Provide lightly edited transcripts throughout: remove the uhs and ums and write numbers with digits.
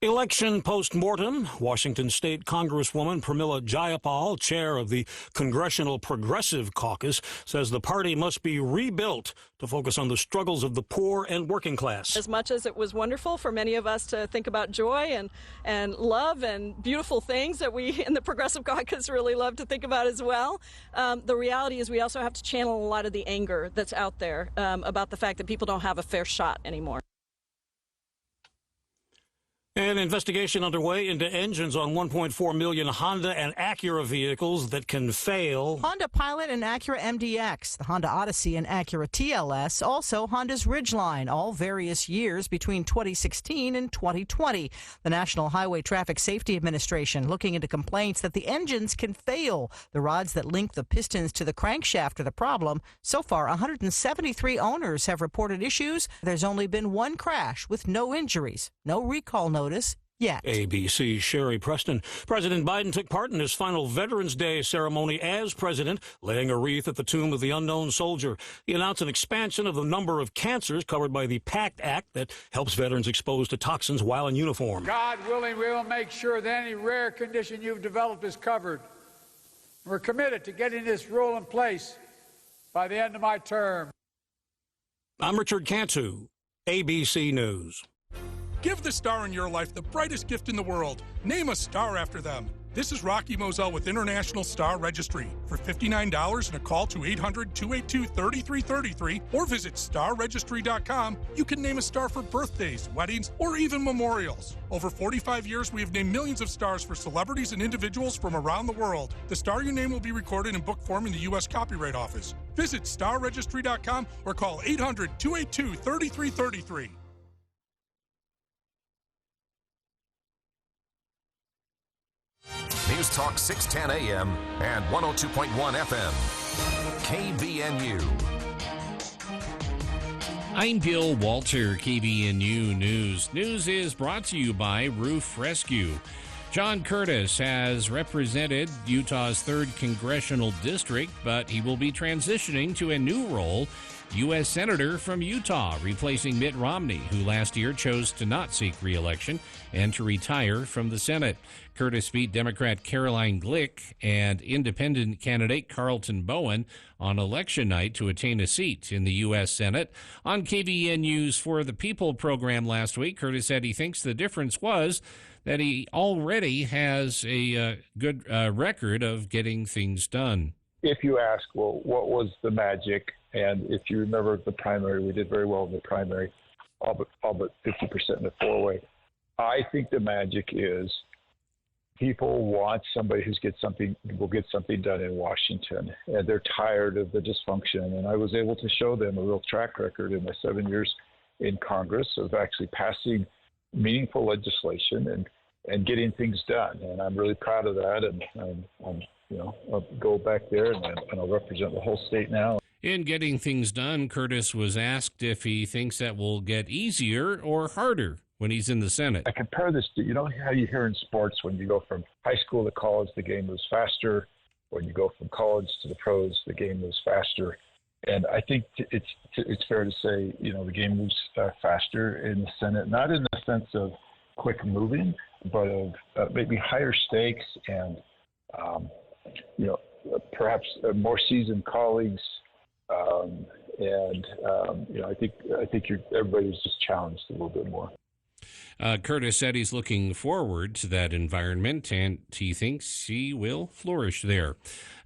Election post-mortem. Washington State Congresswoman Pramila Jayapal, chair of the Congressional Progressive Caucus, says the party must be rebuilt to focus on the struggles of the poor and working class. As much as it was wonderful for many of us to think about joy and love and beautiful things that we in the Progressive Caucus really love to think about as well, the reality is we also have to channel a lot of the anger that's out there about the fact that people don't have a fair shot anymore. An investigation underway into engines on 1.4 million Honda and Acura vehicles that can fail. Honda Pilot and Acura MDX, the Honda Odyssey and Acura TLS, also Honda's Ridgeline, all various years between 2016 and 2020. The National Highway Traffic Safety Administration looking into complaints that the engines can fail. The rods that link the pistons to the crankshaft are the problem. So far, 173 owners have reported issues. There's only been one crash with no injuries, no recall notice yet. ABC's Sherry Preston. President Biden took part in his final Veterans Day ceremony as president, laying a wreath at the tomb of the unknown soldier. He announced an expansion of the number of cancers covered by the PACT Act that helps veterans exposed to toxins while in uniform. God willing, we will make sure that any rare condition you've developed is covered. We're committed to getting this rule in place by the end of my term. I'm Richard Cantu, ABC News. Give the star in your life the brightest gift in the world. Name a star after them. This is Rocky Moselle with International Star Registry. For $59 and a call to 800-282-3333 or visit starregistry.com, you can name a star for birthdays, weddings, or even memorials. Over 45 years, we have named millions of stars for celebrities and individuals from around the world. The star you name will be recorded in book form in the U.S. Copyright Office. Visit starregistry.com or call 800-282-3333. News Talk 610 AM and 102.1 FM. KBNU. I'm Bill Walter, KBNU News. News is brought to you by Roof Rescue. John Curtis has represented Utah's 3rd Congressional District, but he will be transitioning to a new role, U.S. Senator from Utah, replacing Mitt Romney, who last year chose to not seek re-election and to retire from the Senate. Curtis beat Democrat Caroline Glick and independent candidate Carlton Bowen on election night to attain a seat in the U.S. Senate. On KBNU's For the People program last week, Curtis said he thinks the difference was that he already has a good record of getting things done. If you ask, well, what was the magic? And if you remember the primary, we did very well in the primary, all but 50% in the four-way. I think the magic is people want somebody will get something done in Washington, and they're tired of the dysfunction. And I was able to show them a real track record in my 7 years in Congress of actually passing meaningful legislation and getting things done. And I'm really proud of that. And I'll go back there and I'll represent the whole state now. In getting things done, Curtis was asked if he thinks that will get easier or harder when he's in the Senate. I compare this to, how you hear in sports when you go from high school to college, the game moves faster. When you go from college to the pros, the game moves faster. And I think it's fair to say, the game moves faster in the Senate, not in the sense of quick moving, but of maybe higher stakes and, perhaps more seasoned colleagues. I think everybody's just challenged a little bit more. Curtis said he's looking forward to that environment, and he thinks he will flourish there.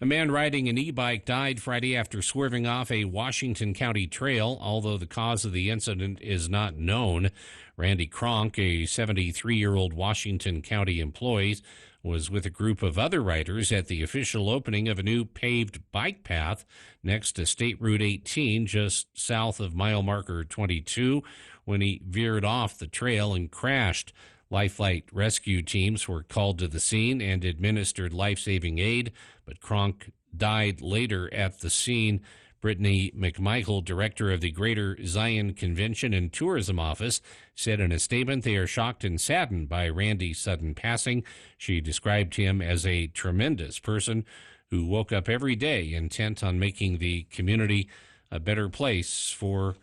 A man riding an e-bike died Friday after swerving off a Washington County trail, although the cause of the incident is not known. Randy Kronk, a 73-year-old Washington County employee, was with a group of other riders at the official opening of a new paved bike path next to State Route 18, just south of mile marker 22, when he veered off the trail and crashed. Lifelight rescue teams were called to the scene and administered life-saving aid, but Kronk died later at the scene. Brittany McMichael, director of the Greater Zion Convention and Tourism Office, said in a statement they are shocked and saddened by Randy's sudden passing. She described him as a tremendous person who woke up every day intent on making the community a better place for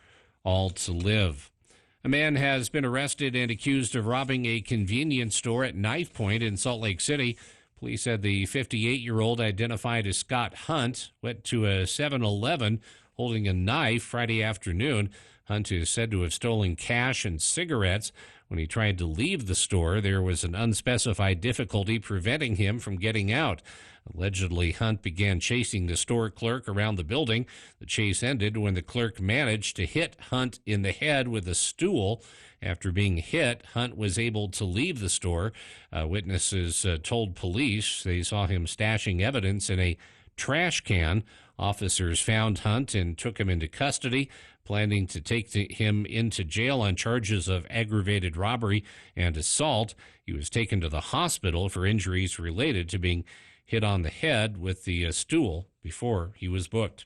all to live. A man has been arrested and accused of robbing a convenience store at knife point in Salt Lake City. Police said the 58-year-old, identified as Scott Hunt, went to a 7-Eleven holding a knife Friday afternoon. Hunt is said to have stolen cash and cigarettes. When he tried to leave the store, there was an unspecified difficulty preventing him from getting out. Allegedly, Hunt began chasing the store clerk around the building. The chase ended when the clerk managed to hit Hunt in the head with a stool. After being hit, Hunt was able to leave the store. Witnesses told police they saw him stashing evidence in a trash can. Officers found Hunt and took him into custody, planning to take him into jail on charges of aggravated robbery and assault. He was taken to the hospital for injuries related to being hit on the head with the stool before he was booked.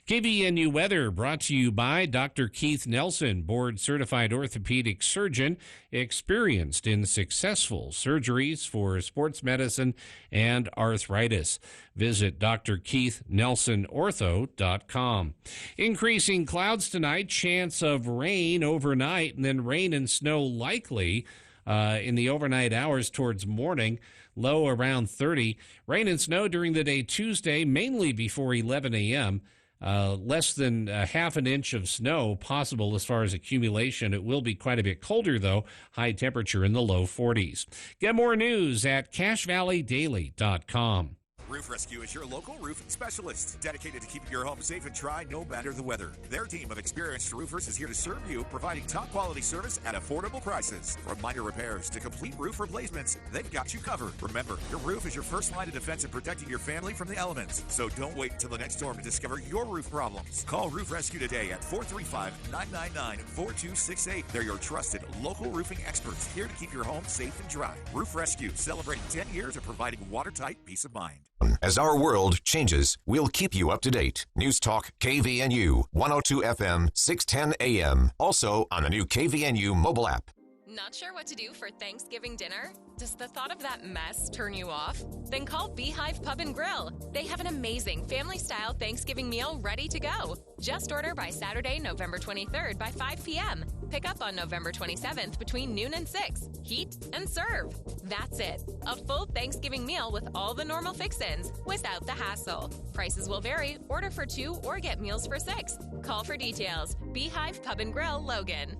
KVNU weather brought to you by Dr. Keith Nelson, board-certified orthopedic surgeon, experienced in successful surgeries for sports medicine and arthritis. Visit drkeithnelsonortho.com. Increasing clouds tonight, chance of rain overnight, and then rain and snow likely in the overnight hours towards morning. Low around 30. Rain and snow during the day Tuesday, mainly before 11 a.m. Less than half an inch of snow possible as far as accumulation. It will be quite a bit colder, though. High temperature in the low 40s. Get more news at CashValleyDaily.com. Roof Rescue is your local roofing specialist, dedicated to keeping your home safe and dry no matter the weather. Their team of experienced roofers is here to serve you, providing top quality service at affordable prices. From minor repairs to complete roof replacements, they've got you covered. Remember, your roof is your first line of defense in protecting your family from the elements. So don't wait until the next storm to discover your roof problems. Call Roof Rescue today at 435-999-4268. They're your trusted local roofing experts, here to keep your home safe and dry. Roof Rescue, celebrating 10 years of providing watertight peace of mind. As our world changes, we'll keep you up to date. News Talk KVNU, 102 FM, 610 AM. Also on the new KVNU mobile app. Not sure what to do for Thanksgiving dinner? Does the thought of that mess turn you off? Then call Beehive Pub and Grill. They have an amazing family-style Thanksgiving meal ready to go. Just order by Saturday, November 23rd by 5 p.m. Pick up on November 27th between noon and 6. Heat and serve. That's it. A full Thanksgiving meal with all the normal fix-ins without the hassle. Prices will vary. Order for 2 or get meals for 6. Call for details. Beehive Pub and Grill, Logan.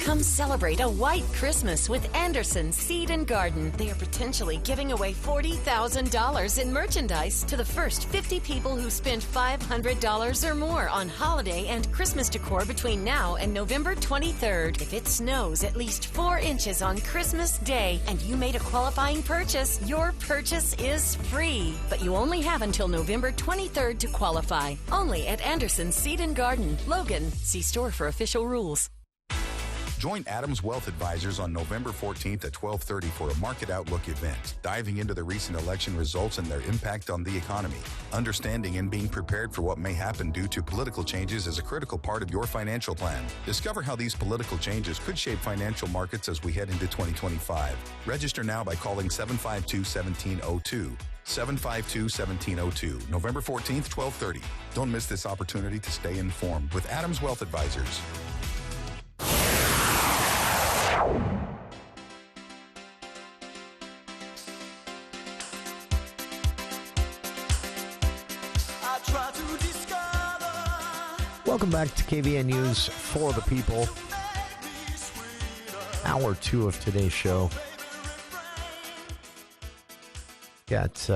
Come celebrate a white Christmas with Anderson Seed and Garden. They are potentially giving away $40,000 in merchandise to the first 50 people who spend $500 or more on holiday and Christmas decor between now and November 23rd. If it snows at least 4 inches on Christmas Day and you made a qualifying purchase, your purchase is free. But you only have until November 23rd to qualify. Only at Anderson Seed and Garden, Logan. See store for official rules. Join Adams Wealth Advisors on November 14th at 12:30 for a Market Outlook event, diving into the recent election results and their impact on the economy. Understanding and being prepared for what may happen due to political changes is a critical part of your financial plan. Discover how these political changes could shape financial markets as we head into 2025. Register now by calling 752-1702. 752-1702, November 14th, 12:30. Don't miss this opportunity to stay informed with Adams Wealth Advisors. Welcome back to KVNU's For the People. Hour 2 of today's show. Got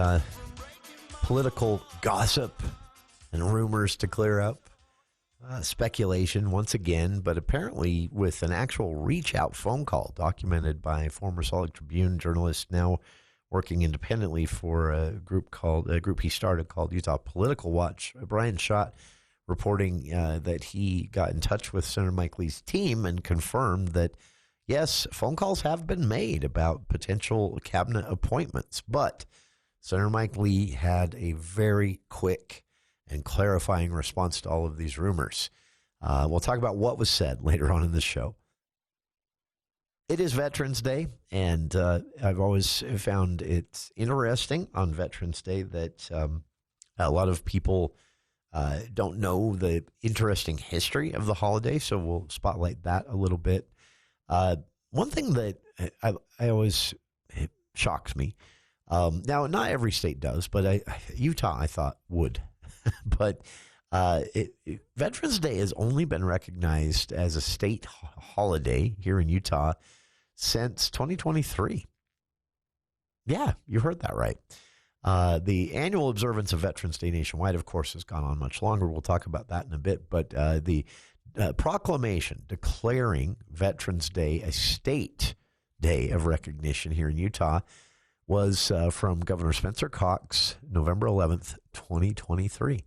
political gossip and rumors to clear up. Speculation once again, but apparently with an actual reach-out phone call documented by former Salt Lake Tribune journalist now working independently for a group he started called Utah Political Watch. Brian Schott reporting that he got in touch with Senator Mike Lee's team and confirmed that, yes, phone calls have been made about potential cabinet appointments, but Senator Mike Lee had a very quick and clarifying response to all of these rumors. We'll talk about what was said later on in the show. It is Veterans Day, and I've always found it interesting on Veterans Day that a lot of people don't know the interesting history of the holiday, so we'll spotlight that a little bit. One thing that I always shocks me, now not every state does, but Utah I thought would, but Veterans Day has only been recognized as a state holiday here in Utah since 2023. Yeah, you heard that right. The annual observance of Veterans Day nationwide, of course, has gone on much longer. We'll talk about that in a bit. But the proclamation declaring Veterans Day a state day of recognition here in Utah was from Governor Spencer Cox, November 11th, 2023.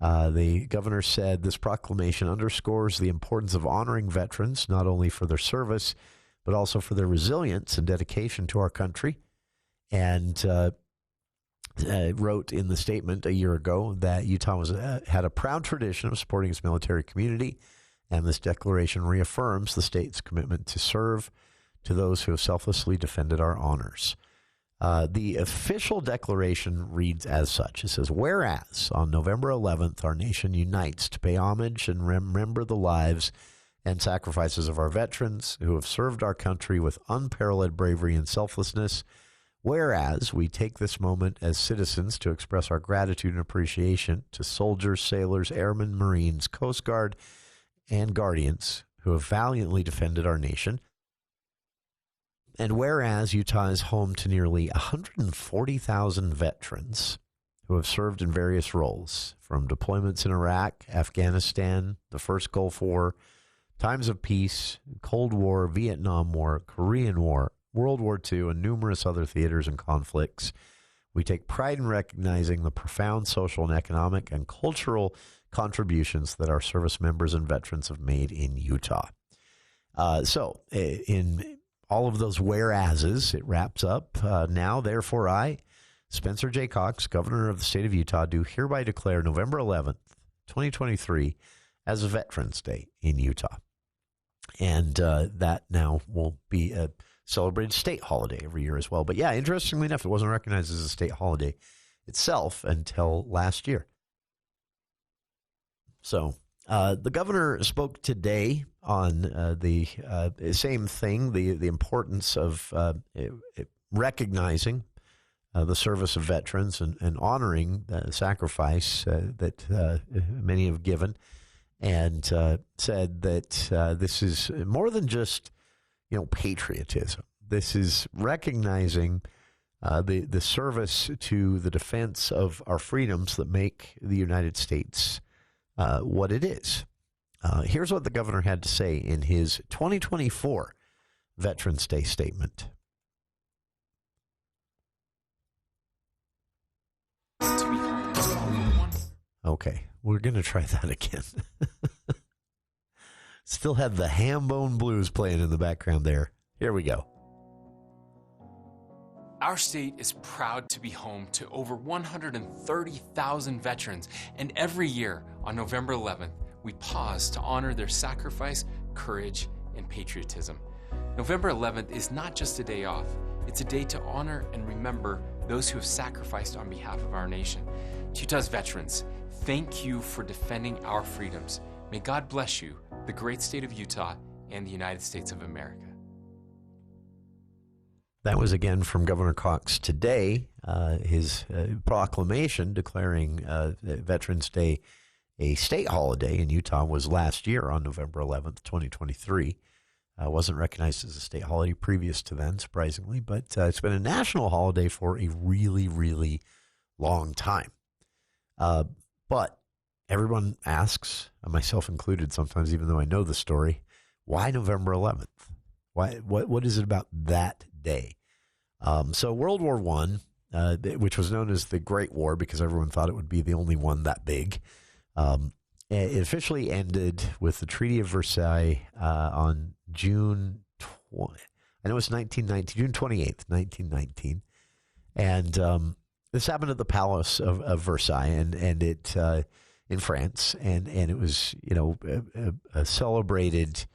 The governor said this proclamation underscores the importance of honoring veterans, not only for their service, but also for their resilience and dedication to our country. And wrote in the statement a year ago that Utah had a proud tradition of supporting its military community, and this declaration reaffirms the state's commitment to serve to those who have selflessly defended our honors. The official declaration reads as such. It says, whereas on November 11th, our nation unites to pay homage and remember the lives and sacrifices of our veterans who have served our country with unparalleled bravery and selflessness. Whereas we take this moment as citizens to express our gratitude and appreciation to soldiers, sailors, airmen, Marines, Coast Guard, and Guardians who have valiantly defended our nation. And whereas Utah is home to nearly 140,000 veterans who have served in various roles, from deployments in Iraq, Afghanistan, the first Gulf War, times of peace, Cold War, Vietnam War, Korean War, World War II, and numerous other theaters and conflicts, we take pride in recognizing the profound social and economic and cultural contributions that our service members and veterans have made in Utah. So in all of those whereases, it wraps up. Now, therefore, I, Spencer J. Cox, Governor of the state of Utah, do hereby declare November 11th, 2023, as a Veterans Day in Utah. And that now will be a celebrated state holiday every year as well. But yeah, interestingly enough, it wasn't recognized as a state holiday itself until last year. So the governor spoke today on the same thing, the importance of recognizing the service of veterans and honoring the sacrifice that many have given, and said that this is more than just patriotism. This is recognizing the service to the defense of our freedoms that make the United States what it is. Here's what the governor had to say in his 2024 Veterans Day statement. Okay, we're going to try that again. Still had the ham bone blues playing in the background there. Here we go. Our state is proud to be home to over 130,000 veterans, and every year on November 11th, we pause to honor their sacrifice, courage, and patriotism. November 11th is not just a day off, it's a day to honor and remember those who have sacrificed on behalf of our nation. To Utah's veterans, thank you for defending our freedoms. May God bless you, the great state of Utah, and the United States of America. That was again from Governor Cox today. His proclamation declaring Veterans Day a state holiday in Utah was last year on November 11th, 2023. Wasn't recognized as a state holiday previous to then, surprisingly, but it's been a national holiday for a really, really long time. But everyone asks, myself included sometimes, even though I know the story, why November 11th? What is it about that day? So World War I, which was known as the Great War because everyone thought it would be the only one that big, it officially ended with the Treaty of Versailles on June 28th, 1919. And this happened at the Palace of Versailles, and it in France, and it was a celebrated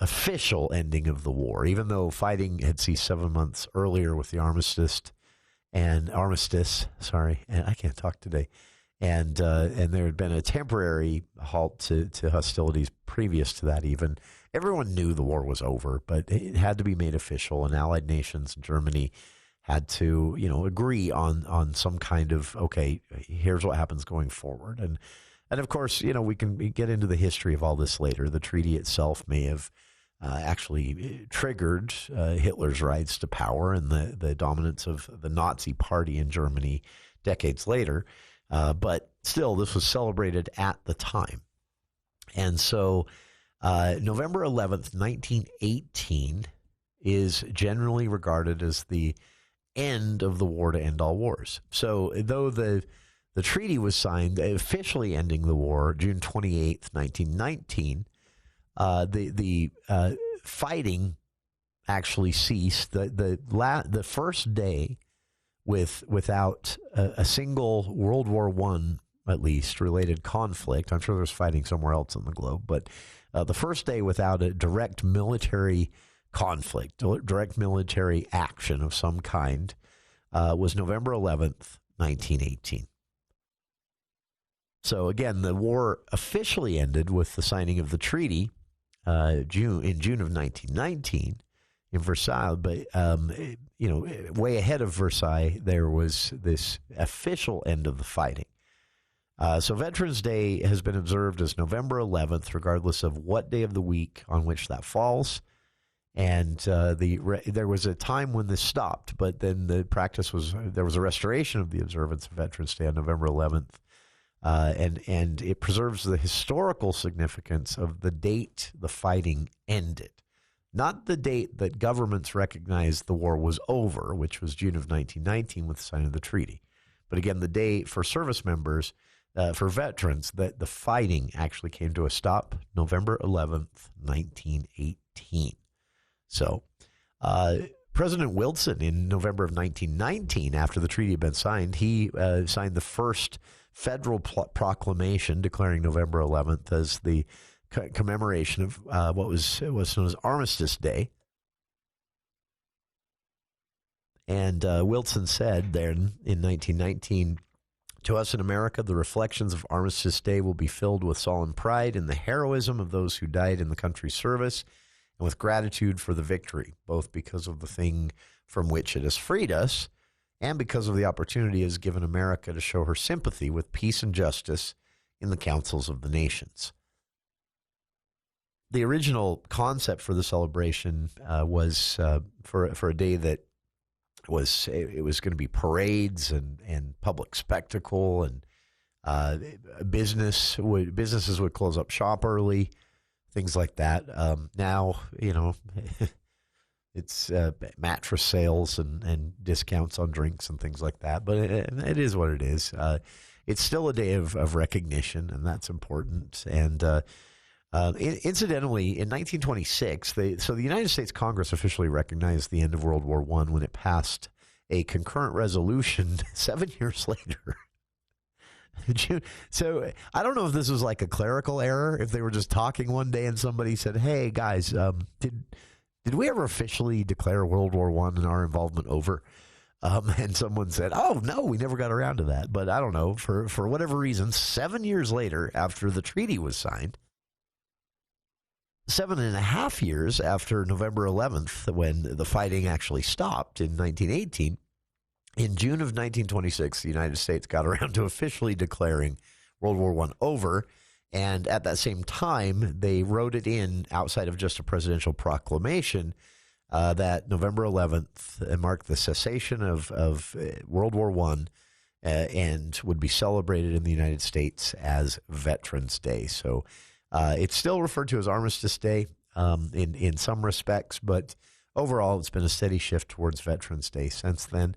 official ending of the war, even though fighting had ceased 7 months earlier with the armistice, and I can't talk today, And there had been a temporary halt to hostilities previous to that even. Everyone knew the war was over, but it had to be made official, and allied nations, Germany, had to, agree on some kind of, okay, here's what happens going forward. And of course, we can get into the history of all this later. The treaty itself may have actually triggered Hitler's rise to power and the dominance of the Nazi Party in Germany decades later. But still, this was celebrated at the time. And so November 11th, 1918 is generally regarded as the end of the war to end all wars. So though the treaty was signed, officially ending the war June 28th, 1919, the fighting actually ceased. The first day without a single World War I, at least, related conflict. I'm sure there's fighting somewhere else in the globe, but the first day without a direct military conflict, direct military action of some kind, was November 11th, 1918. So again, the war officially ended with the signing of the treaty in June of 1919 in Versailles. But way ahead of Versailles, there was this official end of the fighting. So Veterans Day has been observed as November 11th, regardless of what day of the week on which that falls. And there was a time when this stopped, but then the practice there was a restoration of the observance of Veterans Day on November 11th. And it preserves the historical significance of the date the fighting ended. Not the date that governments recognized the war was over, which was June of 1919 with the signing of the treaty. But again, the day for service members, for veterans, that the fighting actually came to a stop November 11th, 1918. So President Wilson, in November of 1919, after the treaty had been signed, he signed the first federal proclamation declaring November 11th as the commemoration of what was known as Armistice Day. And Wilson said then in 1919, "To us in America, the reflections of Armistice Day will be filled with solemn pride in the heroism of those who died in the country's service and with gratitude for the victory, both because of the thing from which it has freed us and because of the opportunity it has given America to show her sympathy with peace and justice in the councils of the nations." The original concept for the celebration was for a day that it was going to be parades and public spectacle, and businesses would close up shop early, things like that. Now, it's mattress sales and discounts on drinks and things like that. But it is what it is. It's still a day of recognition, and that's important. And incidentally, in 1926, the United States Congress officially recognized the end of World War I when it passed a concurrent resolution 7 years later. So I don't know if this was like a clerical error, if they were just talking one day and somebody said, "Hey guys, did we ever officially declare World War I and our involvement over?" And someone said, "Oh no, we never got around to that." But I don't know, for whatever reason, 7 years later, after the treaty was signed, 7.5 years after November 11th, when the fighting actually stopped in 1918, in June of 1926, the United States got around to officially declaring World War I over. And at that same time, they wrote it in outside of just a presidential proclamation that November 11th marked the cessation of World War I and would be celebrated in the United States as Veterans Day. So it's still referred to as Armistice Day in some respects, but overall it's been a steady shift towards Veterans Day since then.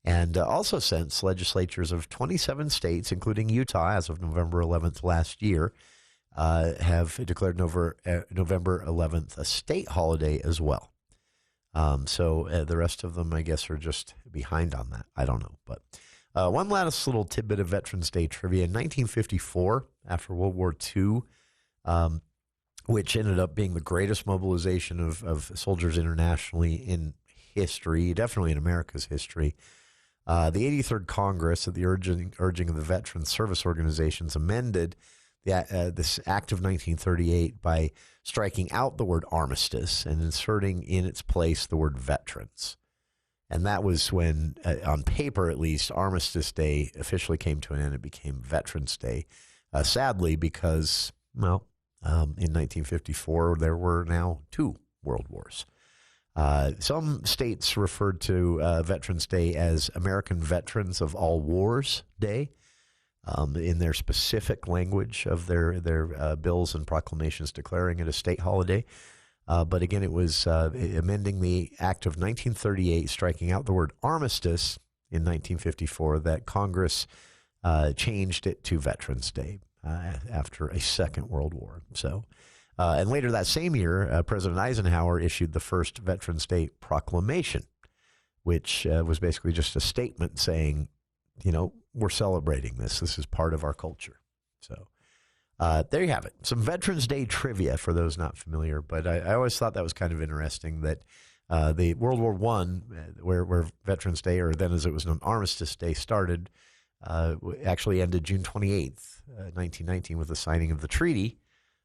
And also since legislatures of 27 states, including Utah, as of November 11th last year, have declared November 11th a state holiday as well. So the rest of them, I guess, are just behind on that. I don't know. But one last little tidbit of Veterans Day trivia. In 1954, after World War II, which ended up being the greatest mobilization of soldiers internationally in history, definitely in America's history, The 83rd Congress, at the urging of the veteran service organizations, amended this Act of 1938 by striking out the word armistice and inserting in its place the word veterans. And that was when, on paper at least, Armistice Day officially came to an end. It became Veterans Day, sadly, because, well, in 1954, there were now 2 world wars. Some states referred to Veterans Day as American Veterans of All Wars Day in their specific language of their bills and proclamations declaring it a state holiday. But again, it was amending the Act of 1938, striking out the word armistice in 1954, that Congress changed it to Veterans Day after a Second World War. So, and later that same year, President Eisenhower issued the first Veterans Day proclamation, which was basically just a statement saying, you know, we're celebrating this. This is part of our culture. So there you have it. Some Veterans Day trivia for those not familiar. But I always thought that was kind of interesting that the World War I, where Veterans Day, or then as it was known, Armistice Day, started, actually ended June 28th, 1919, with the signing of the Treaty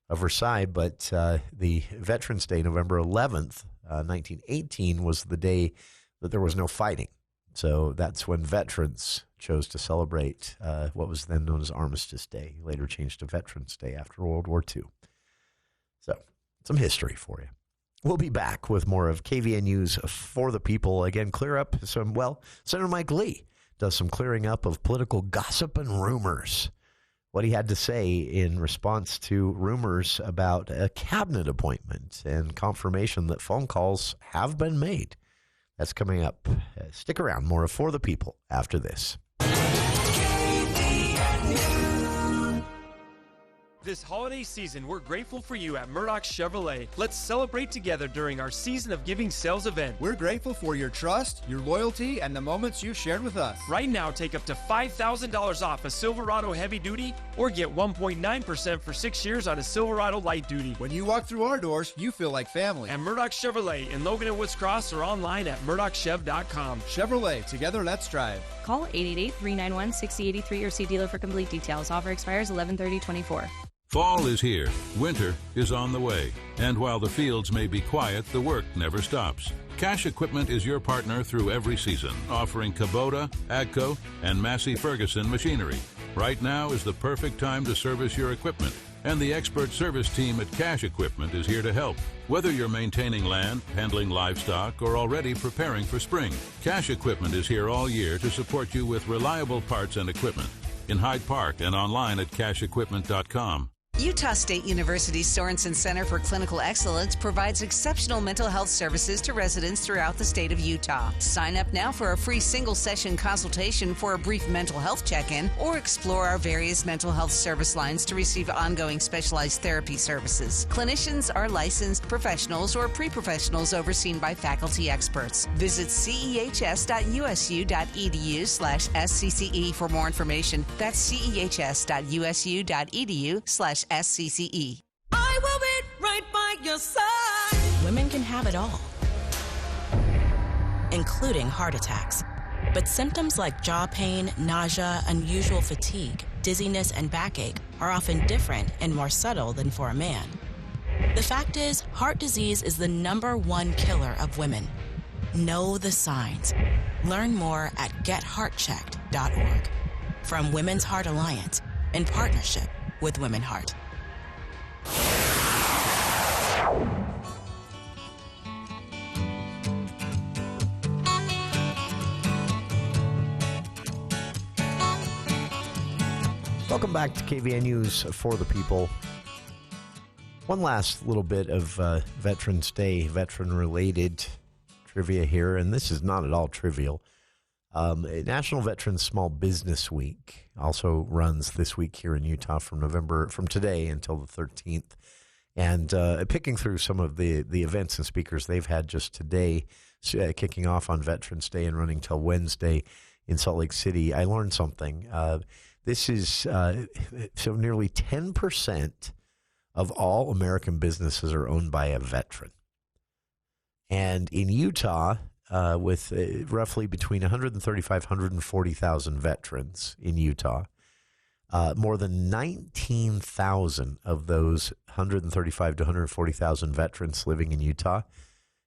of Versailles. But the Veterans Day, November 11th, 1918, was the day that there was no fighting. So that's when veterans chose to celebrate what was then known as Armistice Day, later changed to Veterans Day after World War II. So, some history for you. We'll be back with more of KVNU's For the People. Again, clear up some, well, Senator Mike Lee does some clearing up of political gossip and rumors. What he had to say in response to rumors about a cabinet appointment and confirmation that phone calls have been made. That's coming up. Stick around. More of For the People after this. This holiday season, we're grateful for you at Murdoch Chevrolet. Let's celebrate together during our Season of Giving sales event. We're grateful for your trust, your loyalty, and the moments you shared with us. Right now, take up to $5,000 off a Silverado Heavy Duty or get 1.9% for 6 years on a Silverado Light Duty. When you walk through our doors, you feel like family. And Murdoch Chevrolet in Logan and Woods Cross or online at murdochchev.com. Chevrolet, together let's drive. Call 888-391-6083 or see dealer for complete details. Offer expires 11/30/24. Fall is here, winter is on the way, and while the fields may be quiet, the work never stops. Cash Equipment is your partner through every season, offering Kubota, AGCO, and Massey Ferguson machinery. Right now is the perfect time to service your equipment, and the expert service team at Cash Equipment is here to help. Whether you're maintaining land, handling livestock, or already preparing for spring, Cash Equipment is here all year to support you with reliable parts and equipment. In Hyde Park and online at cashequipment.com. Utah State University's Sorensen Center for Clinical Excellence provides exceptional mental health services to residents throughout the state of Utah. Sign up now for a free single-session consultation for a brief mental health check-in or explore our various mental health service lines to receive ongoing specialized therapy services. Clinicians are licensed professionals or pre-professionals overseen by faculty experts. Visit cehs.usu.edu/SCCE for more information. That's cehs.usu.edu/SCCE. I will be right by your side. Women can have it all, including heart attacks. But symptoms like jaw pain, nausea, unusual fatigue, dizziness, and backache are often different and more subtle than for a man. The fact is, heart disease is the #1 killer of women. Know the signs. Learn more at getheartchecked.org. From Women's Heart Alliance, in partnership with Women Heart. Welcome back to KVNU's For the People. One last little bit of Veterans Day, veteran-related trivia here, and this is not at all trivial. National Veterans Small Business Week also runs this week here in Utah from today until the 13th. And picking through some of the events and speakers they've had just today, kicking off on Veterans Day and running till Wednesday in Salt Lake City, I learned something. This is so nearly 10% of all American businesses are owned by a veteran. And in Utah, with roughly between 135,000 140,000 veterans in Utah. More than 19,000 of those 135 to 140,000 veterans living in Utah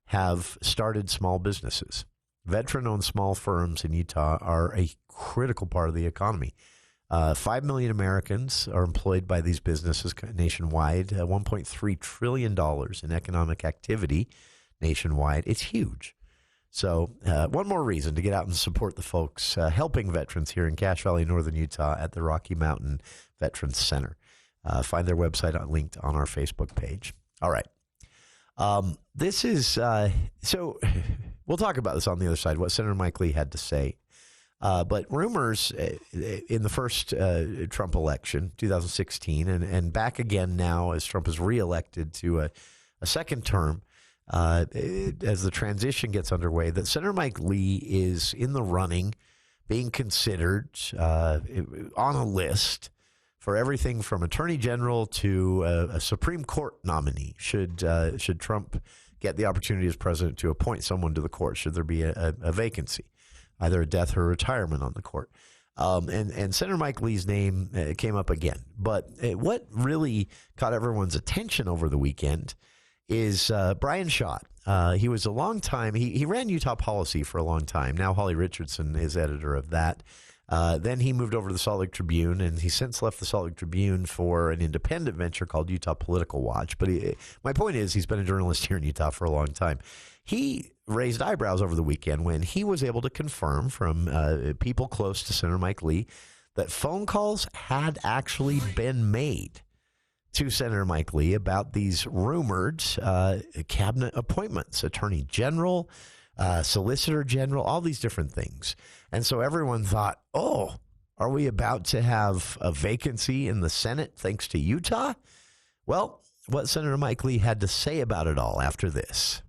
have started small businesses. Veteran-owned small firms in Utah are a critical part of the economy. 5 million Americans are employed by these businesses nationwide, $1.3 trillion in economic activity nationwide. It's huge. So one more reason to get out and support the folks helping veterans here in Cache Valley, Northern Utah at the Rocky Mountain Veterans Center. Find their website linked on our Facebook page. All right. This is, so we'll talk about this on the other side, what Senator Mike Lee had to say. But rumors in the first Trump election, 2016, and back again now as Trump is reelected to a second term, as the transition gets underway, that Senator Mike Lee is in the running, being considered on a list for everything from Attorney General to a Supreme Court nominee. Should Trump get the opportunity as president to appoint someone to the court, should there be a vacancy, either a death or a retirement on the court. And Senator Mike Lee's name came up again. But what really caught everyone's attention over the weekend is Brian Schott. He was a long time, he ran Utah Policy for a long time. Now Holly Richardson is editor of that. Then he moved over to the Salt Lake Tribune, and he since left the Salt Lake Tribune for an independent venture called Utah Political Watch. But my point is, he's been a journalist here in Utah for a long time. He raised eyebrows over the weekend when he was able to confirm from people close to Senator Mike Lee that phone calls had actually been made to Senator Mike Lee about these rumored cabinet appointments, Attorney General, Solicitor General, all these different things. And so everyone thought, oh, are we about to have a vacancy in the Senate thanks to Utah? Well, what Senator Mike Lee had to say about it all after this.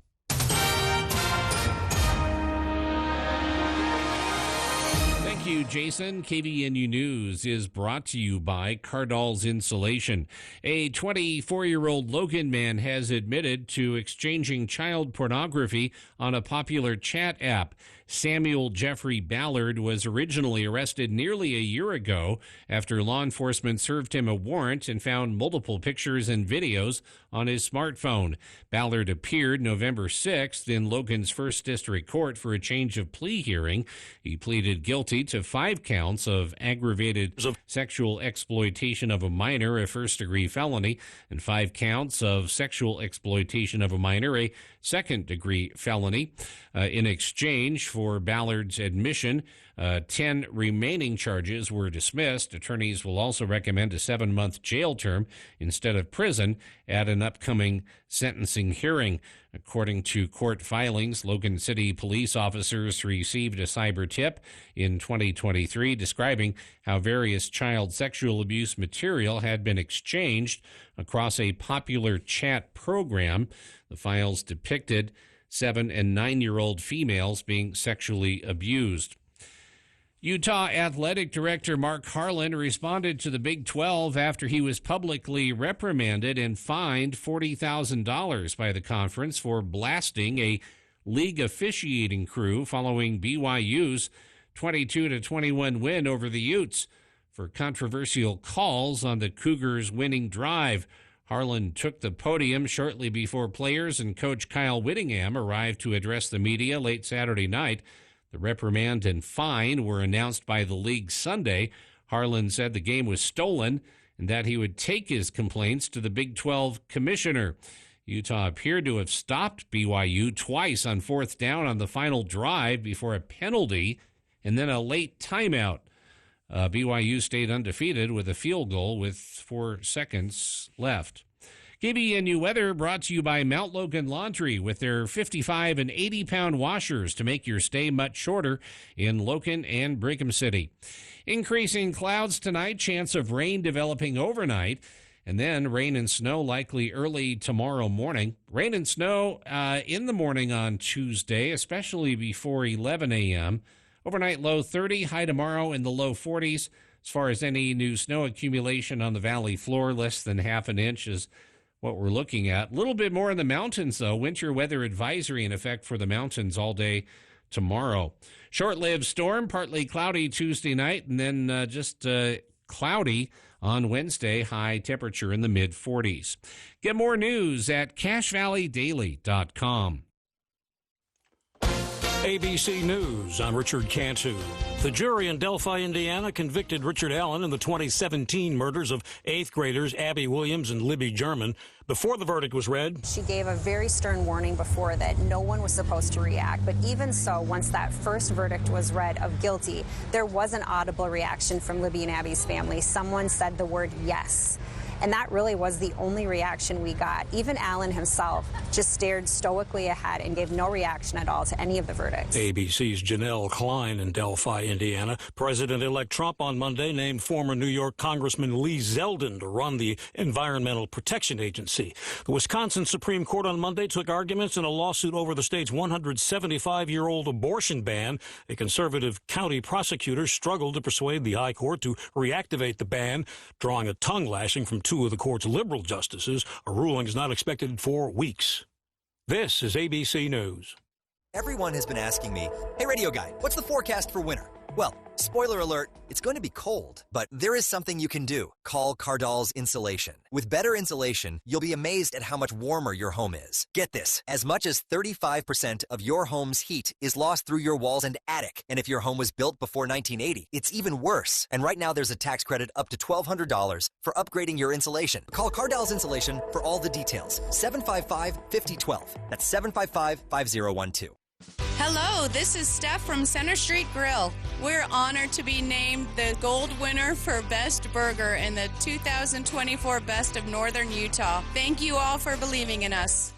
Thank you, Jason. KVNU News is brought to you by Cardall's Insulation. A 24-year-old Logan man has admitted to exchanging child pornography on a popular chat app. Samuel Jeffrey Ballard was originally arrested nearly a year ago after law enforcement served him a warrant and found multiple pictures and videos on his smartphone. Ballard appeared November 6th in Logan's First District Court for a change of plea hearing. He pleaded guilty to 5 counts of aggravated sexual exploitation of a minor, a first-degree felony, and 5 counts of sexual exploitation of a minor, a second-degree felony. In exchange for Ballard's admission, 10 remaining charges were dismissed. Attorneys will also recommend a 7-month jail term instead of prison at an upcoming sentencing hearing. According to court filings, Logan City police officers received a cyber tip in 2023 describing how various child sexual abuse material had been exchanged across a popular chat program. The files depicted 7- and 9-year-old females being sexually abused. Utah Athletic Director Mark Harlan responded to the Big 12 after he was publicly reprimanded and fined $40,000 by the conference for blasting a league officiating crew following BYU's 22-21 win over the Utes for controversial calls on the Cougars' winning drive. Harlan took the podium shortly before players and coach Kyle Whittingham arrived to address the media late Saturday night. The reprimand and fine were announced by the league Sunday. Harlan said the game was stolen and that he would take his complaints to the Big 12 commissioner. Utah appeared to have stopped BYU twice on 4th down on the final drive before a penalty and then a late timeout. BYU stayed undefeated with a field goal with 4 seconds left. KVNU weather brought to you by Mount Logan Laundry with their 55 and 80-pound washers to make your stay much shorter in Logan and Brigham City. Increasing clouds tonight, chance of rain developing overnight, and then rain and snow likely early tomorrow morning. Rain and snow in the morning on Tuesday, especially before 11 a.m. Overnight low 30, high tomorrow in the low 40s. As far as any new snow accumulation on the valley floor, less than half an inch is what we're looking at. A little bit more in the mountains, though. Winter weather advisory in effect for the mountains all day tomorrow. Short-lived storm, partly cloudy Tuesday night, and then just cloudy on Wednesday, high temperature in the mid-40s. Get more news at cachevalleydaily.com. ABC News, I'm Richard Cantu. The jury in Delphi, Indiana convicted Richard Allen in the 2017 murders of 8th graders Abby Williams and Libby German. Before the verdict was read, she gave a very stern warning before that no one was supposed to react. But even so, once that first verdict was read of guilty, there was an audible reaction from Libby and Abby's family. Someone said the word yes. And that really was the only reaction we got. Even Allen himself just stared stoically ahead and gave no reaction at all to any of the verdicts. ABC's Janelle Klein in Delphi, Indiana. President-elect Trump on Monday named former New York Congressman Lee Zeldin to run the Environmental Protection Agency. The Wisconsin Supreme Court on Monday took arguments in a lawsuit over the state's 175-year-old abortion ban. A conservative county prosecutor struggled to persuade the high court to reactivate the ban, drawing a tongue lashing from two of the court's liberal justices. A ruling is not expected for weeks. This is ABC News. Everyone has been asking me, hey, radio guy, what's the forecast for winter? Well, spoiler alert, it's going to be cold, but there is something you can do. Call Cardall's Insulation. With better insulation, you'll be amazed at how much warmer your home is. Get this, as much as 35% of your home's heat is lost through your walls and attic. And if your home was built before 1980, it's even worse. And right now there's a tax credit up to $1,200 for upgrading your insulation. Call Cardall's Insulation for all the details. 755-5012. That's 755-5012. Hello, this is Steph from Center Street Grill. We're honored to be named the gold winner for Best Burger in the 2024 Best of Northern Utah. Thank you all for believing in us.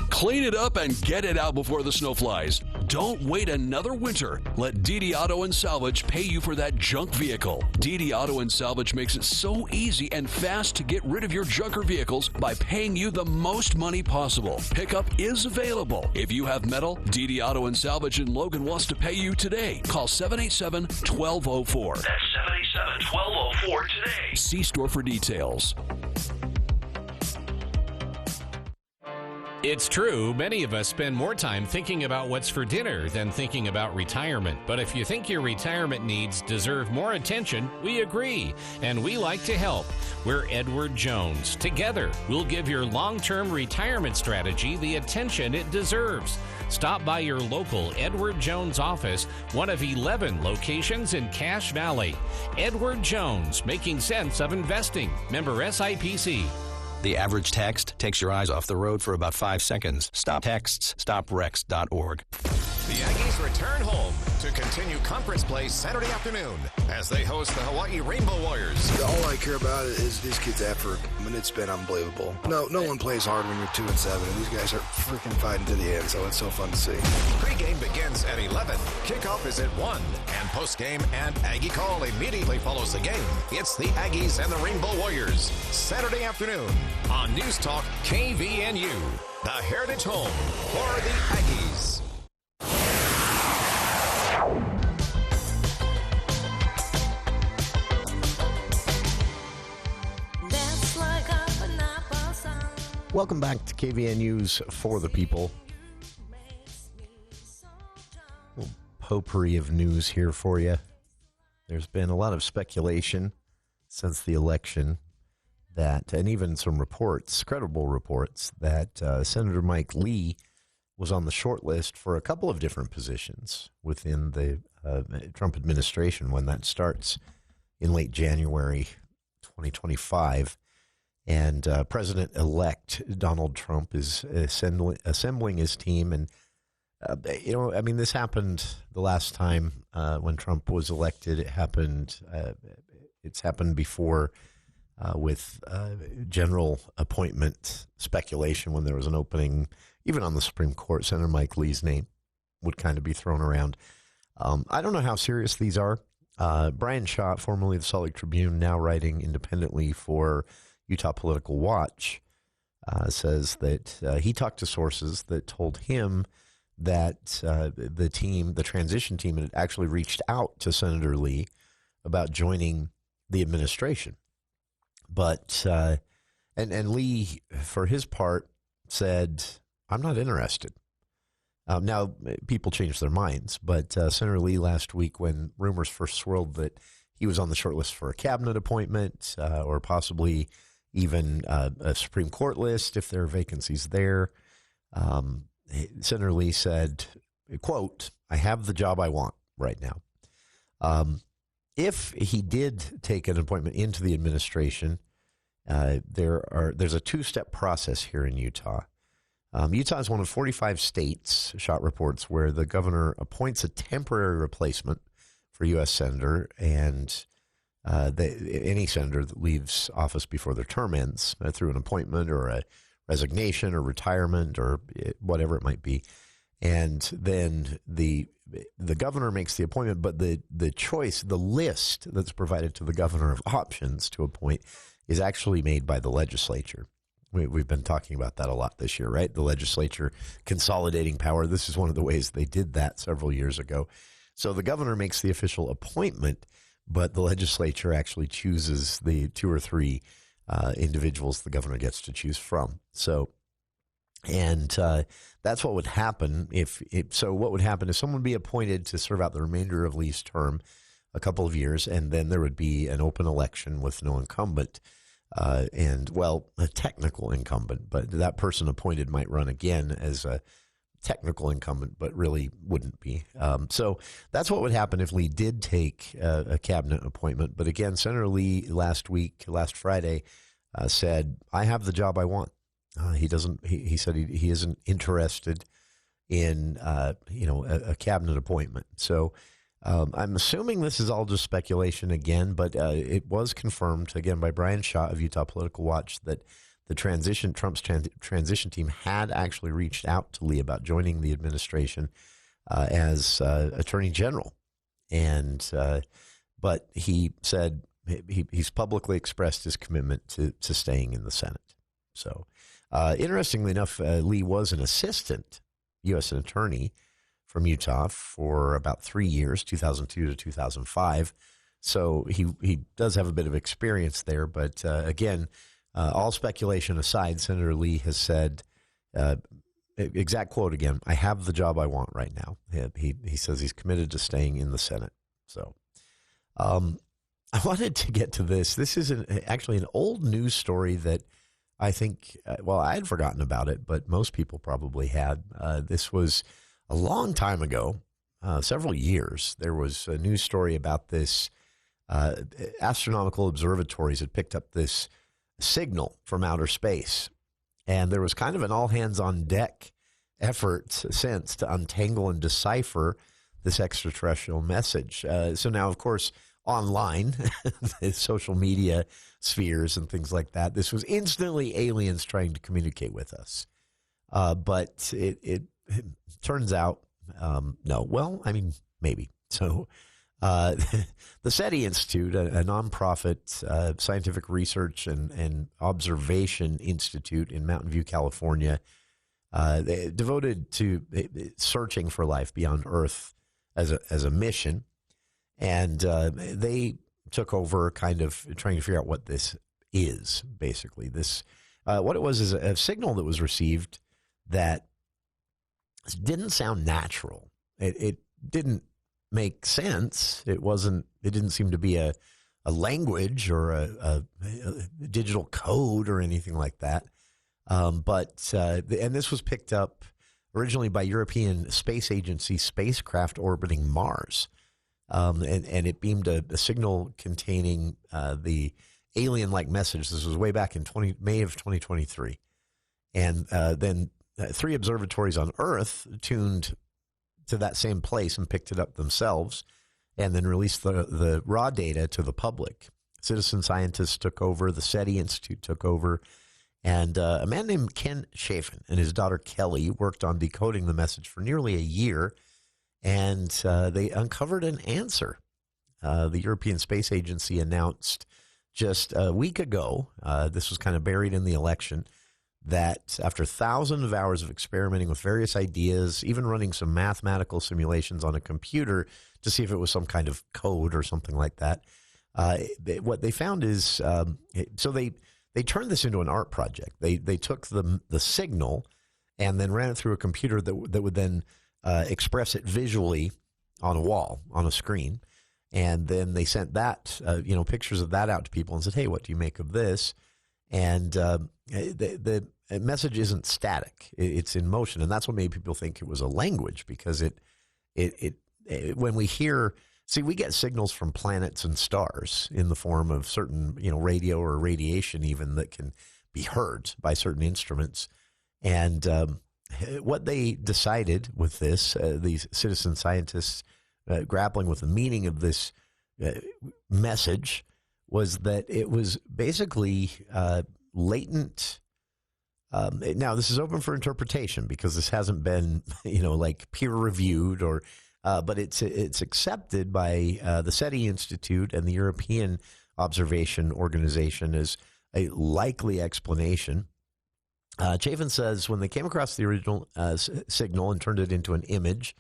Clean it up and get it out before the snow flies. Don't wait another winter. Let DD Auto and Salvage pay you for that junk vehicle. DD Auto and Salvage makes it so easy and fast to get rid of your junker vehicles by paying you the most money possible. Pickup is available. If you have metal, DD Auto and Salvage in Logan wants to pay you today. Call 787-1204. That's 787-1204 today. See store for details. It's true, many of us spend more time thinking about what's for dinner than thinking about retirement. But if you think your retirement needs deserve more attention, we agree, and we like to help. We're Edward Jones. Together, we'll give your long-term retirement strategy the attention it deserves. Stop by your local Edward Jones office, one of 11 locations in Cache Valley. Edward Jones, making sense of investing. Member SIPC. The average text takes your eyes off the road for about 5 seconds. Stop texts, stopwrecks.org. The Aggies return home to continue conference play Saturday afternoon as they host the Hawaii Rainbow Warriors. All I care about is these kids' effort. I mean, it's been unbelievable. No one plays hard when you're 2-7. These guys are freaking fighting to the end, so it's so fun to see. Pre-game begins at 11. Kickoff is at 1. And post-game and Aggie Call immediately follows the game. It's the Aggies and the Rainbow Warriors. Saturday afternoon on News Talk KVNU. The Heritage Home for the Aggies. Welcome back to KVNU's For the People. A little potpourri of news here for you. There's been a lot of speculation since the election that, and even some reports, credible reports, that Senator Mike Lee was on the short list for a couple of different positions within the Trump administration when that starts in late January 2025. And President-elect Donald Trump is assembling his team. And, this happened the last time when Trump was elected. It happened. It's happened before with general appointment speculation when there was an opening, even on the Supreme Court. Senator Mike Lee's name would kind of be thrown around. I don't know how serious these are. Brian Shaw, formerly the Salt Lake Tribune, now writing independently for Utah Political Watch, says that he talked to sources that told him that the transition team, had actually reached out to Senator Lee about joining the administration. But And Lee, for his part, said, I'm not interested. Now, people change their minds, but Senator Lee last week, when rumors first swirled that he was on the short list for a cabinet appointment or possibly even a Supreme Court list if there are vacancies there, Senator Lee said, quote, I have the job I want right now. If he did take an appointment into the administration, there's a two-step process here in Utah. Utah is one of 45 states, shot reports, where the governor appoints a temporary replacement for U.S. senator, and any senator that leaves office before their term ends through an appointment or a resignation or retirement or whatever it might be. And then the governor makes the appointment, but the choice, the list that's provided to the governor of options to appoint is actually made by the legislature. We've been talking about that a lot this year, right? The legislature consolidating power. This is one of the ways they did that several years ago. So the governor makes the official appointment, but the legislature actually chooses the 2 or 3 individuals the governor gets to choose from. So, and that's what would happen what would happen is someone would be appointed to serve out the remainder of Lee's term, a couple of years, and then there would be an open election with no incumbent. A technical incumbent, but that person appointed might run again as a technical incumbent, but really wouldn't be. So that's what would happen if Lee did take a cabinet appointment. But again, Senator Lee last Friday, said, I have the job I want. He said he isn't interested in, a cabinet appointment. So I'm assuming this is all just speculation again, but it was confirmed again by Brian Shaw of Utah Political Watch that Trump's transition team had actually reached out to Lee about joining the administration as Attorney General, but he said he's publicly expressed his commitment to staying in the Senate. So, interestingly enough, Lee was an assistant U.S. attorney from Utah for about 3 years, 2002 to 2005. So he does have a bit of experience there. But again, all speculation aside, Senator Lee has said, exact quote again, I have the job I want right now. He says he's committed to staying in the Senate. So I wanted to get to this. This is actually an old news story that I think, I had forgotten about it, but most people probably had. This was a long time ago, several years. There was a news story about this. Astronomical observatories had picked up this signal from outer space, and there was kind of an all-hands-on-deck effort since to untangle and decipher this extraterrestrial message. So now, of course, online, social media spheres and things like that, this was instantly aliens trying to communicate with us. But it turns out, no. Well, I mean, maybe. So the SETI Institute, a nonprofit scientific research and observation institute in Mountain View, California, devoted to searching for life beyond Earth as a mission. And they took over kind of trying to figure out what this is, basically. What it was is a signal that was received that didn't sound natural. It didn't make sense. It didn't seem to be a language or a digital code or anything like that. And this was picked up originally by European Space Agency spacecraft orbiting Mars. And it beamed a signal containing the alien-like message. This was way back in May of 2023. And then 3 observatories on Earth tuned to that same place and picked it up themselves and then released the raw data to the public. Citizen scientists took over. The SETI Institute took over. And a man named Ken Chafin and his daughter Kelly worked on decoding the message for nearly a year. And they uncovered an answer. The European Space Agency announced just a week ago, this was kind of buried in the election, that after thousands of hours of experimenting with various ideas, even running some mathematical simulations on a computer to see if it was some kind of code or something like that, what they found is, so they they turned this into an art project. They took the signal and then ran it through a computer that would then express it visually on a wall, on a screen. And then they sent that, pictures of that out to people and said, hey, what do you make of this? And the message isn't static. It's in motion. And that's what made people think it was a language, because it when we hear, we get signals from planets and stars in the form of certain, radio or radiation even that can be heard by certain instruments. And what they decided with this, these citizen scientists grappling with the meaning of this message, was that it was basically latent. Now, this is open for interpretation because this hasn't been, peer reviewed or, but it's accepted by the SETI Institute and the European Observation Organization as a likely explanation. Chafin says when they came across the original signal and turned it into an image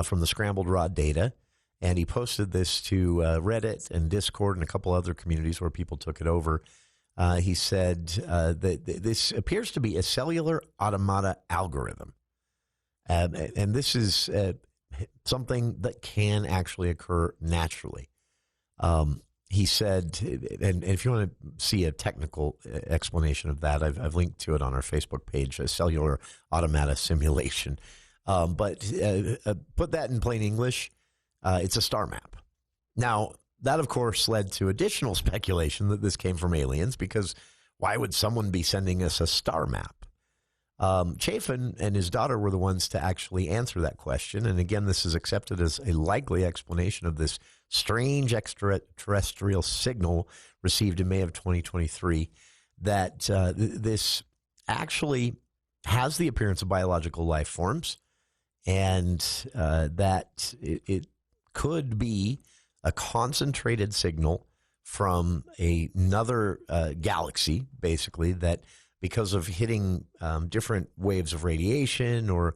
from the scrambled raw data, and he posted this to Reddit and Discord and a couple other communities where people took it over, he said that this appears to be a cellular automata algorithm. And this is something that can actually occur naturally. He said, and if you want to see a technical explanation of that, I've linked to it on our Facebook page, a cellular automata simulation. But put that in plain English, it's a star map. Now, that, of course, led to additional speculation that this came from aliens, because why would someone be sending us a star map? Chafin and his daughter were the ones to actually answer that question. And again, this is accepted as a likely explanation of this strange extraterrestrial signal received in May of 2023, that this actually has the appearance of biological life forms, and that it could be a concentrated signal from another galaxy, basically, that because of hitting different waves of radiation or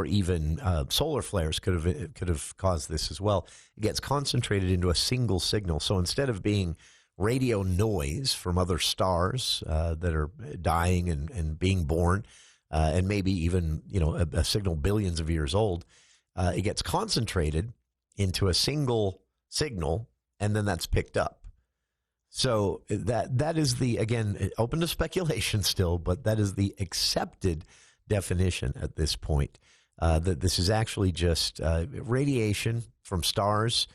even solar flares could have caused this as well. It gets concentrated into a single signal. So instead of being radio noise from other stars that are dying and being born, and maybe even a signal billions of years old, it gets concentrated into a single signal, and then that's picked up. So that is the, again, open to speculation still, but that is the accepted definition at this point, that this is actually just radiation from stars,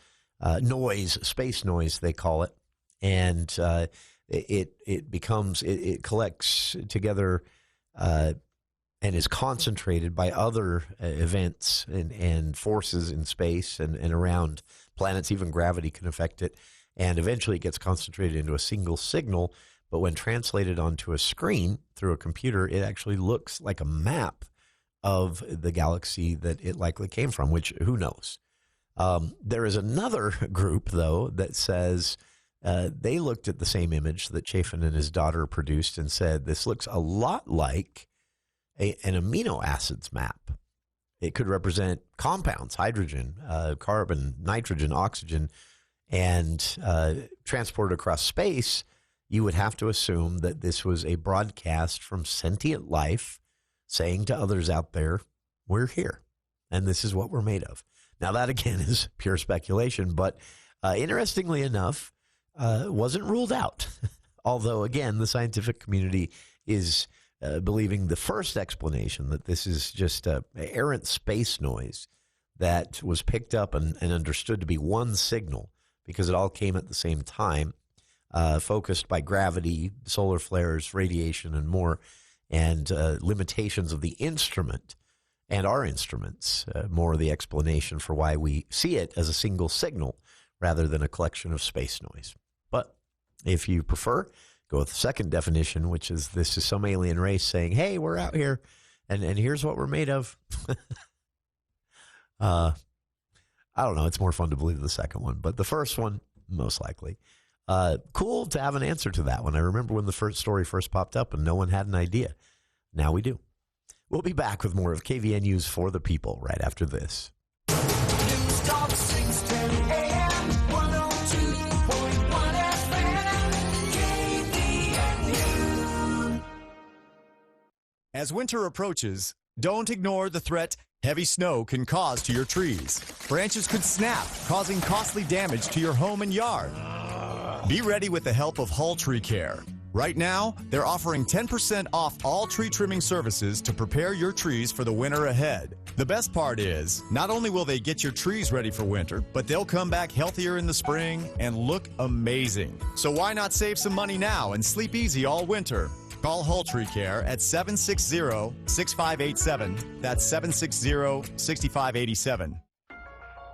noise, space noise they call it, and it collects together and is concentrated by other events and forces in space and around planets. Even gravity can affect it. And eventually it gets concentrated into a single signal. But when translated onto a screen through a computer, it actually looks like a map of the galaxy that it likely came from, which who knows? There is another group, though, that says they looked at the same image that Chafin and his daughter produced and said, this looks a lot like an amino acids map. It could represent compounds, hydrogen, carbon, nitrogen, oxygen, and transported across space. You would have to assume that this was a broadcast from sentient life saying to others out there, we're here, and this is what we're made of. Now, that, again, is pure speculation, but interestingly enough, wasn't ruled out. Although, again, the scientific community is believing the first explanation, that this is just errant space noise that was picked up and understood to be one signal because it all came at the same time, focused by gravity, solar flares, radiation, and more, and limitations of the instrument and our instruments, more the explanation for why we see it as a single signal rather than a collection of space noise. But if you prefer, go with the second definition, which is this is some alien race saying, hey, we're out here, and here's what we're made of. I don't know. It's more fun to believe the second one, but the first one, most likely. Cool to have an answer to that one. I remember when the first story first popped up and no one had an idea. Now we do. We'll be back with more of KVNU's For the People right after this. News Talk 610 AM 102.1 FM KVNU. As winter approaches, don't ignore the threat heavy snow can cause to your trees. Branches could snap, causing costly damage to your home and yard. Be ready with the help of Hull Tree Care. Right now, they're offering 10% off all tree trimming services to prepare your trees for the winter ahead. The best part is, not only will they get your trees ready for winter, but they'll come back healthier in the spring and look amazing. So why not save some money now and sleep easy all winter? Call Hull Tree Care at 760-6587. That's 760-6587.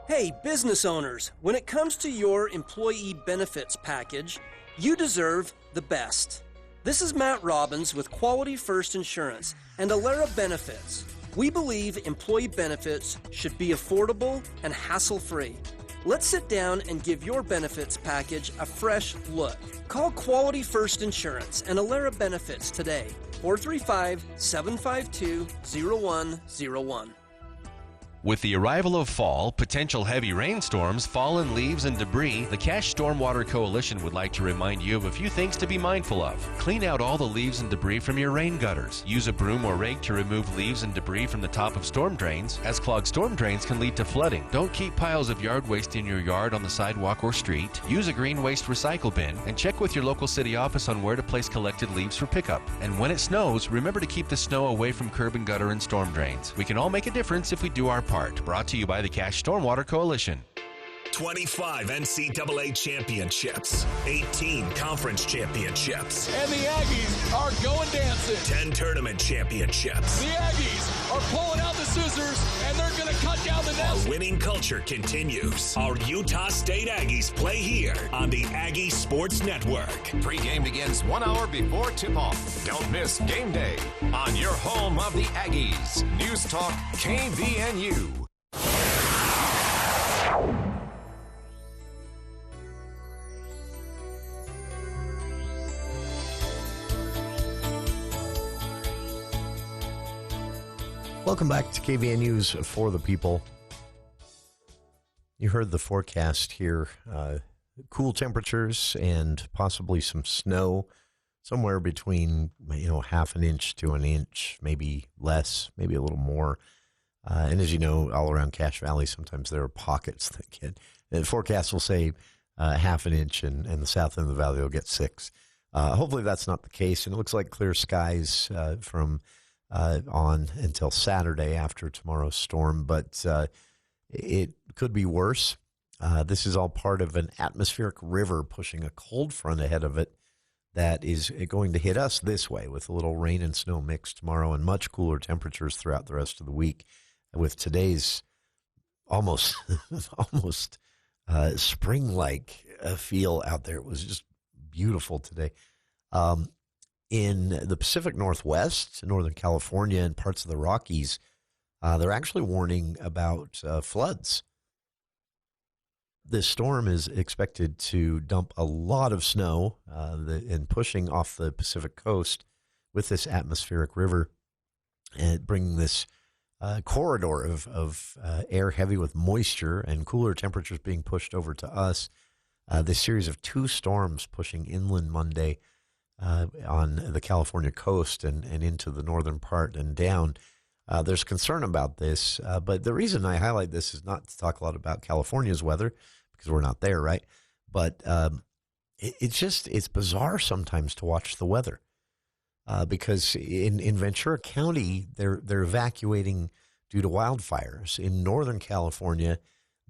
Hey, business owners, when it comes to your employee benefits package, you deserve the best. This is Matt Robbins with Quality First Insurance and Alera Benefits. We believe employee benefits should be affordable and hassle-free. Let's sit down and give your benefits package a fresh look. Call Quality First Insurance and Alera Benefits today, 435-752-0101. With the arrival of fall, potential heavy rainstorms, fallen leaves, and debris, the Cache Stormwater Coalition would like to remind you of a few things to be mindful of. Clean out all the leaves and debris from your rain gutters. Use a broom or rake to remove leaves and debris from the top of storm drains, as clogged storm drains can lead to flooding. Don't keep piles of yard waste in your yard, on the sidewalk, or street. Use a green waste recycle bin, and check with your local city office on where to place collected leaves for pickup. And when it snows, remember to keep the snow away from curb and gutter and storm drains. We can all make a difference if we do our part. Brought to you by the Cache Stormwater Coalition. 25 NCAA championships, 18 conference championships. And the Aggies are going dancing. 10 tournament championships. The Aggies are pulling out the scissors, and they're going to cut down the nest. Our winning culture continues. Our Utah State Aggies play here on the Aggie Sports Network. Pre-game begins 1 hour before tip-off. Don't miss game day on your home of the Aggies. News Talk KVNU. Welcome back to KVN News for the People. You heard the forecast here. Cool temperatures and possibly some snow, somewhere between half an inch to an inch, maybe less, maybe a little more. And as you know, all around Cache Valley, sometimes there are pockets that get. The forecast will say half an inch, and the south end of the valley will get 6. Hopefully that's not the case. And it looks like clear skies from on until Saturday after tomorrow's storm, but it could be worse. This is all part of an atmospheric river pushing a cold front ahead of it that is going to hit us this way with a little rain and snow mix tomorrow and much cooler temperatures throughout the rest of the week, with today's almost spring-like feel out there. It was just beautiful today. In the Pacific Northwest, Northern California, and parts of the Rockies, they're actually warning about floods. This storm is expected to dump a lot of snow and pushing off the Pacific coast with this atmospheric river and bringing this corridor of air heavy with moisture and cooler temperatures being pushed over to us. This series of 2 storms pushing inland Monday on the California coast and into the northern part and down. There's concern about this, but the reason I highlight this is not to talk a lot about California's weather, because we're not there, right? But it's bizarre sometimes to watch the weather, because in Ventura County, they're evacuating due to wildfires. In Northern California,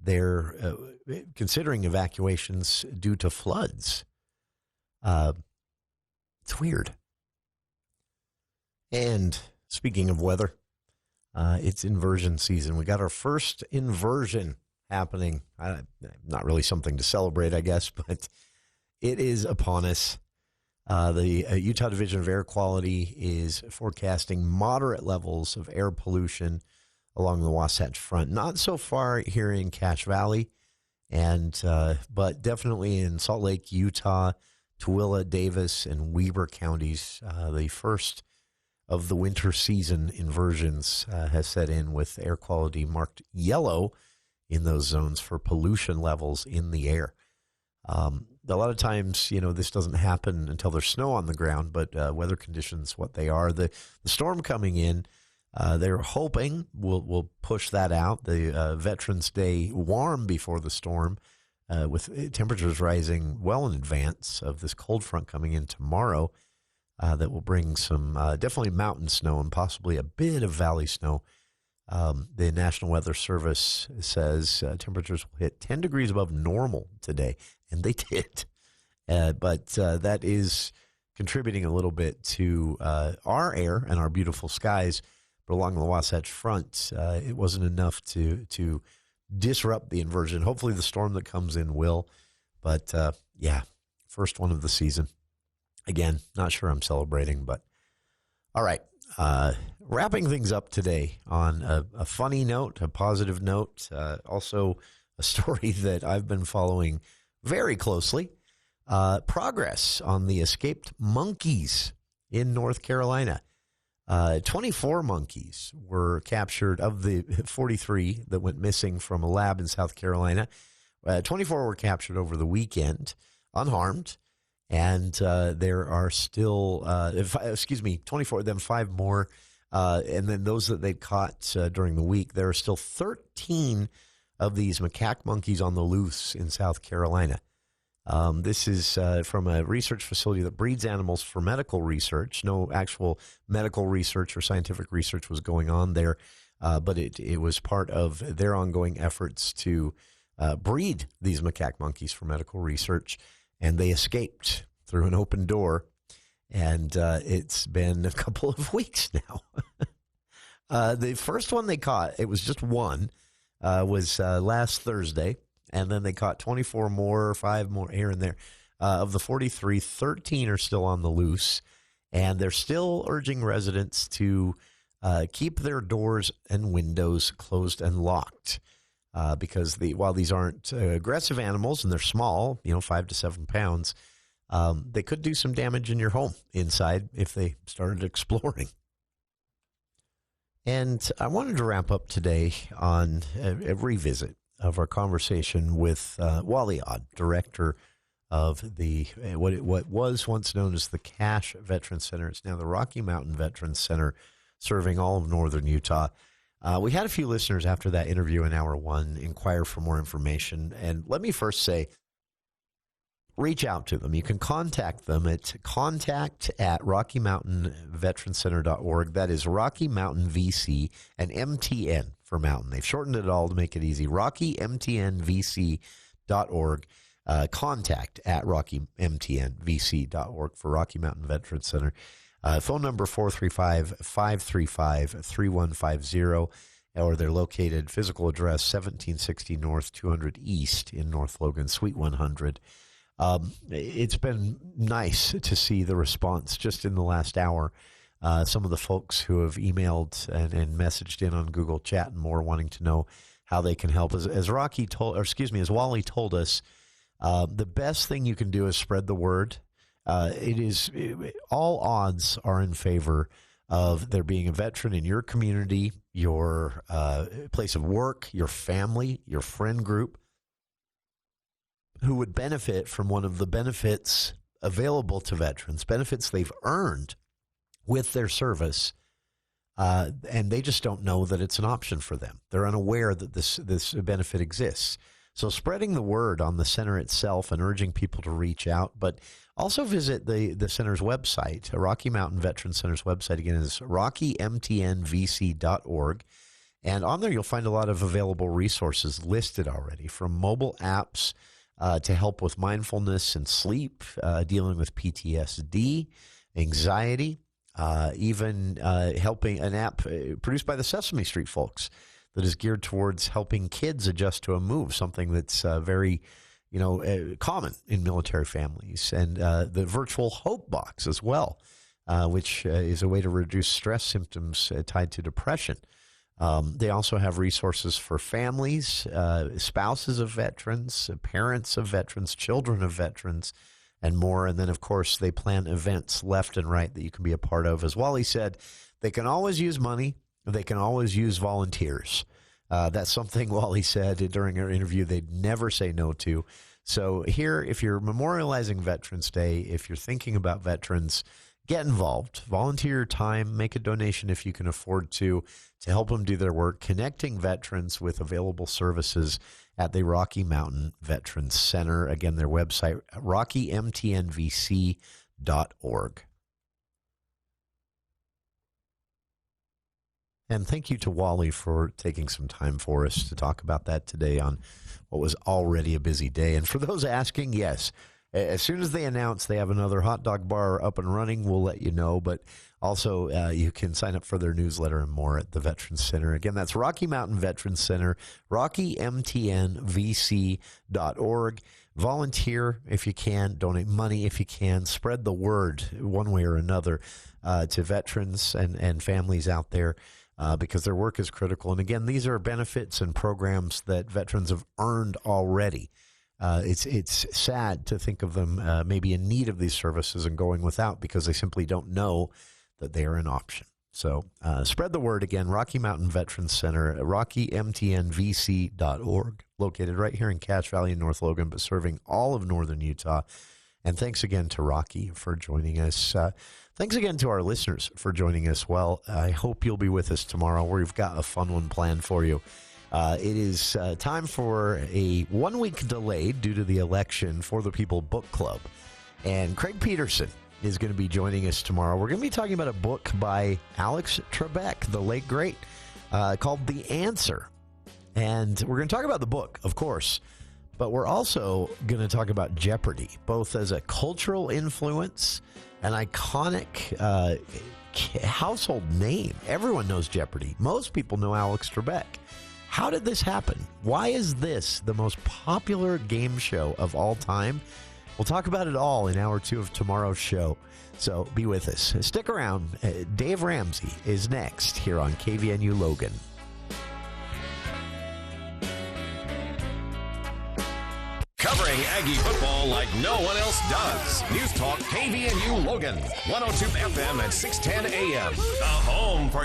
they're considering evacuations due to floods. It's weird. And speaking of weather, it's inversion season. We got our first inversion happening. Not really something to celebrate, I guess, but it is upon us. The Utah Division of Air Quality is forecasting moderate levels of air pollution along the Wasatch Front. Not so far here in Cache Valley, but definitely in Salt Lake, Utah, Tooele, Davis, and Weber counties. The first of the winter season inversions has set in, with air quality marked yellow in those zones for pollution levels in the air. A lot of times, this doesn't happen until there's snow on the ground, but weather conditions, what they are. The storm coming in, they're hoping we'll push that out. The Veterans Day warm before the storm, with temperatures rising well in advance of this cold front coming in tomorrow, that will bring some definitely mountain snow and possibly a bit of valley snow. The National Weather Service says temperatures will hit 10 degrees above normal today, and they did. But that is contributing a little bit to our air and our beautiful skies. But along the Wasatch Front, it wasn't enough to disrupt the inversion. Hopefully the storm that comes in will. But, first one of the season. Again, not sure I'm celebrating, but all right. Wrapping things up today on a funny note, a positive note, also a story that I've been following very closely. Progress on the escaped monkeys in North Carolina. 24 monkeys were captured of the 43 that went missing from a lab in South Carolina. 24 were captured over the weekend, unharmed. And there are still, 24 of them, 5 more. And then those that they caught during the week, there are still 13 of these macaque monkeys on the loose in South Carolina. This is from a research facility that breeds animals for medical research. No actual medical research or scientific research was going on there, but it was part of their ongoing efforts to breed these macaque monkeys for medical research. And they escaped through an open door, and it's been a couple of weeks now. The first one they caught, it was just one, was last Thursday, and then they caught 24 more, 5 more here and there. Of the 43, 13 are still on the loose, and they're still urging residents to keep their doors and windows closed and locked. Because while these aren't aggressive animals and they're small, 5 to 7 pounds, they could do some damage in your home inside if they started exploring. And I wanted to wrap up today on a revisit of our conversation with Wally Odd, director of the what was once known as the Cache Veterans Center. It's now the Rocky Mountain Veterans Center, serving all of northern Utah. We had a few listeners after that interview in hour one inquire for more information. And let me first say, reach out to them. You can contact them at contact@RockyMountainVeteransCenter.org. That is Rocky Mountain VC and MTN for Mountain. They've shortened it all to make it easy. RockyMTNVC.org. Contact@RockyMTNVC.org for Rocky Mountain Veterans Center. Phone number 435-535-3150, or they're located, physical address 1760 North, 200 East in North Logan, Suite 100. It's been nice to see the response just in the last hour. Some of the folks who have emailed and messaged in on Google Chat and more, wanting to know how they can help. As Wally told us, the best thing you can do is spread the word. All odds are in favor of there being a veteran in your community, your place of work, your family, your friend group, who would benefit from one of the benefits available to veterans, benefits they've earned with their service, and they just don't know that it's an option for them. They're unaware that this benefit exists. So spreading the word on the center itself and urging people to reach out, but also visit the center's website. Rocky Mountain Veterans Center's website, again, is rockymtnvc.org. And on there, you'll find a lot of available resources listed already, from mobile apps to help with mindfulness and sleep, dealing with PTSD, anxiety, even helping an app produced by the Sesame Street folks that is geared towards helping kids adjust to a move, something that's very common in military families. And the virtual Hope Box as well, which is a way to reduce stress symptoms tied to depression. They also have resources for families, spouses of veterans, parents of veterans, children of veterans, and more. And then, of course, they plan events left and right that you can be a part of. As Wally said, they can always use money. They can always use volunteers. That's something Wally said during our interview they'd never say no to. So here, if you're memorializing Veterans Day, if you're thinking about veterans, get involved. Volunteer your time. Make a donation if you can afford to help them do their work, connecting veterans with available services at the Rocky Mountain Veterans Center. Again, their website, rockymtnvc.org. And thank you to Wally for taking some time for us to talk about that today on what was already a busy day. And for those asking, yes, as soon as they announce they have another hot dog bar up and running, we'll let you know. But also, you can sign up for their newsletter and more at the Veterans Center. Again, that's Rocky Mountain Veterans Center, rockymtnvc.org. Volunteer if you can, donate money if you can, spread the word one way or another to veterans and families out there. Because their work is critical. And again, these are benefits and programs that veterans have earned already. It's sad to think of them maybe in need of these services and going without because they simply don't know that they are an option. So spread the word again. Rocky Mountain Veterans Center, rockymtnvc.org, located right here in Cache Valley in North Logan, but serving all of northern Utah. And thanks again to Rocky for joining us. Thanks again to our listeners for joining us. Well, I hope you'll be with us tomorrow. We've got a fun one planned for you. It is time for a 1 week delay due to the election for the People Book Club. And Craig Peterson is going to be joining us tomorrow. We're going to be talking about a book by Alex Trebek, the late great, called The Answer. And we're going to talk about the book, of course. But we're also going to talk about Jeopardy, both as a cultural influence, an iconic household name. Everyone knows Jeopardy. Most people know Alex Trebek. How did this happen? Why is this the most popular game show of all time? We'll talk about it all in hour 2 of tomorrow's show. So be with us. Stick around. Dave Ramsey is next here on KVNU Logan. Covering Aggie football like no one else does. News Talk KVNU Logan, 102 FM at 610 AM. The home for